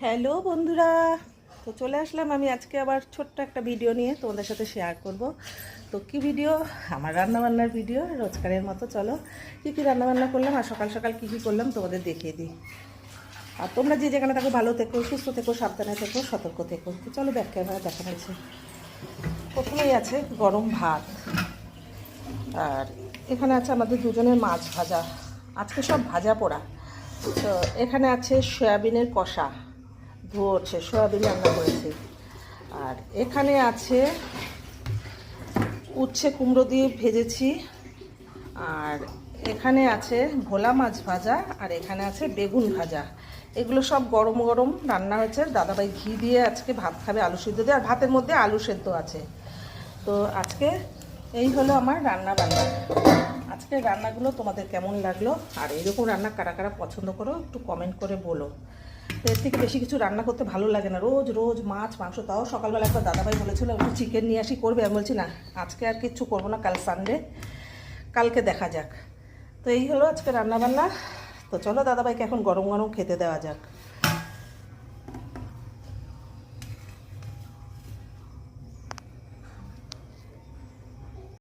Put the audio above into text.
Hello বন্ধুরা, তো চলে আসলাম আমি আজকে আবার ছোট্ট একটা ভিডিও নিয়ে তোমাদের সাথে শেয়ার করব। তো কি ভিডিও? আমার রান্নাবান্নার ভিডিও, রোজকারের মতো। চলো কী কী রান্নাবান্না করলাম আর সকাল সকাল কী কী করলাম তোমাদের দেখিয়ে দিই। আর তোমরা যে যেখানে থাকো ভালো থেকো, সুস্থ থেকো, সাবধানে থেকো, সতর্ক থেকো। তো চলো ব্যাক ক্যামেরা দেখা যাচ্ছে। প্রথমেই আছে গরম ভাত, আর এখানে আছে আমাদের দুজনের মাছ ভাজা, আজকে সব ভাজা পোড়া। তো এখানে আছে সয়াবিনের কষা, ধুয়েছে সয়াবিন রান্না করেছি। আর এখানে আছে উচ্ছে কুমড়ো দিয়ে ভেজেছি। আর এখানে আছে ভোলা মাছ ভাজা, আর এখানে আছে বেগুন ভাজা। এগুলো সব গরম গরম রান্না হয়েছে। দাদাভাই ঘি দিয়ে আজকে ভাত খাবে, আলু সিদ্ধ দিয়ে, আর ভাতের মধ্যে আলু সেদ্ধ আছে। তো আজকে এই হলো আমার রান্না বান্না। আজকের রান্নাগুলো তোমাদের কেমন লাগলো, আর এইরকম রান্না কারা কারা পছন্দ করো একটু কমেন্ট করে বলো। তো এর থেকে বেশি কিছু রান্না করতে ভালো লাগে না, রোজ রোজ মাছ মাংস। তাও সকালবেলা একবার দাদাভাই বলেছিল একটু চিকেন নিয়ে আসি, করবে। আমি বলছি না, আজকে আর কিচ্ছু করবো না, কাল সানডে, কালকে দেখা যাক। তো এই হলো আজকে রান্নাবান্না। তো চলো দাদাভাইকে এখন গরম গরম খেতে দেওয়া যাক।